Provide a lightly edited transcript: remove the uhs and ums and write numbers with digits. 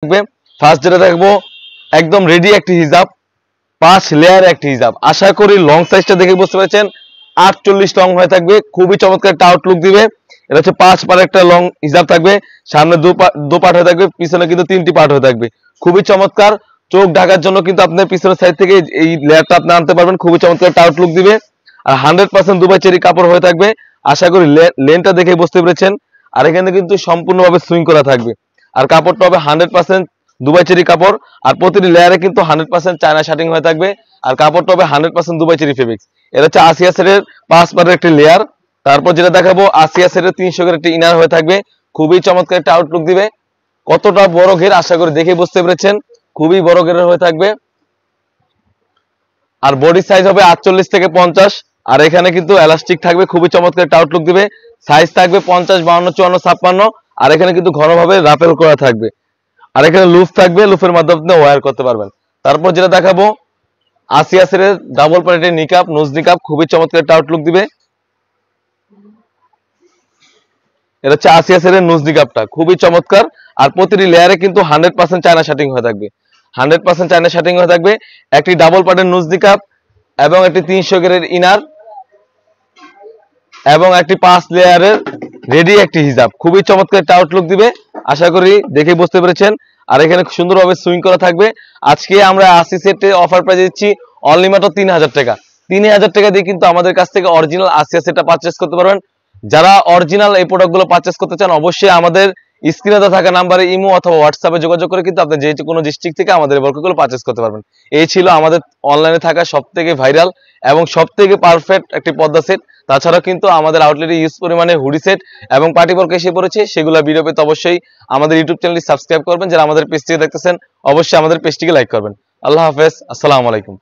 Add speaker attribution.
Speaker 1: থাকবে। ফার্স্ট যেটা দেখবো একদম রেডি একটি হিজাব, 5 লেয়ার একটি হিজাব। আশা করি লং সাইজটা দেখে বুঝতে পারছেন 48 লং হয়ে থাকবে, খুবই চমৎকার একটা আউটলুক দিবে। এটা হচ্ছে 5 পার্ট একটা লং হিজাব থাকবে, সামনে দু পার্ট হয়ে থাকবে, পিছনে কিন্তু 3টি পার্ট হয়ে থাকবে। খুবই চমৎকার, চোখ ঢাকার জন্য কিন্তু আপনার পিছনের সাইড থেকে এই লেয়ারটা আপনি আনতে পারবেন, খুবই চমৎকার একটা আউটলুক দিবে। আর 100% দুবাই চেরি কাপড় হয়ে থাকবে। আশা করি লেনটা দেখে বুঝতে পেরেছেন। আর এখানে কিন্তু সম্পূর্ণভাবে সুইং করা থাকবে, আর কাপড়টা হবে 100% দুবাই চেরি কাপড়। আর প্রতিটি লেয়ারে কিন্তু 100% চায়না শার্টিং হয়ে থাকবে, আর কাপড়টা হবে 100% দুবাই চেরি ফেব্রিক্স। এটা হচ্ছে আসিয়া সেটের 5 পার্টের একটি লেয়ার। তারপর যেটা দেখাবো আসিয়া সেটের 300 এর একটি ইনার হয়ে থাকবে, খুবই চমৎকার একটা আউটলুক দিবে। কতটা বড় ঘের আশা করি দেখে বুঝতে পেরেছেন, খুবই বড় ঘেরের হয়ে থাকবে। আর বডি সাইজ হবে 48 থেকে 50। আর এখানে কিন্তু এলাস্টিক থাকবে, খুবই চমৎকার একটা আউটলুক দিবে। সাইজ থাকবে 50, 52, 54, 56। আর এখানে কিন্তু ঘনভাবে রাফেল করা থাকবে, আর এখানে লুফ থাকবে, লুফের মাধ্যমে আপনি ওয়্যার করতে পারবেন। তারপর যেটা দেখাবো আসিয়া সেটের ডাবল প্যানেটের নিকাপ, নোজ নিকাপ, খুবই চমৎকার একটা আউটলুক দিবে। এটা হচ্ছে আসিয়া সেটের নোজ নিকাপটা, খুবই চমৎকার। আর প্রতিটি লেয়ারে কিন্তু 100% চায়না শার্টিং হয়ে থাকবে, 100% চায়না শার্টিং হয়ে থাকবে। একটি ডাবল প্যানেটের নোজ নিকাপ এবং একটি 300 গ্রেডের ইনার এবং একটি 5 লেয়ারের রেডি একটি হিজাব, খুবই চমৎকার একটা আউটলুক দিবে। আশা করি দেখে বুঝতে পেরেছেন। আর এখানে সুন্দরভাবে সুইং করা থাকবে। আজকে আমরা আসি সেটে অফার প্রাইস দিচ্ছি অনলি মাত্র 3000 টাকা। 3000 টাকা দিয়ে কিন্তু আমাদের কাছ থেকে অরিজিনাল আসিয়া সেটটা পারচেস করতে পারবেন। যারা অরিজিনাল এই প্রোডাক্টগুলো পারচেস করতে চান অবশ্যই আমাদের স্ক্রিনে থাকা নাম্বারে ইমো অথবা হোয়াটসঅ্যাপে যোগাযোগ করে কিন্তু আপনি যে কোনো ডিস্ট্রিক্ট থেকে আমাদের এই বরকতগুলো পারচেস করতে পারবেন। এই ছিল আমাদের অনলাইনে থাকা সবথেকে ভাইরাল এবং সবথেকে পারফেক্ট একটি পর্দা সেট। তাছাড়া কিন্তু আমাদের আউটলেটে ইউজ পরিমাণে হুডি সেট এবং পার্টি বর্ক এসে পড়েছে, সেগুলো ভিডিও পেতে অবশ্যই আমাদের ইউটিউব চ্যানেলটি সাবস্ক্রাইব করবেন। যারা আমাদের পেজটিকে দেখতেছেন অবশ্যই আমাদের পেজটিকে লাইক করবেন। আল্লাহ হাফেজ, আসসালামু আলাইকুম।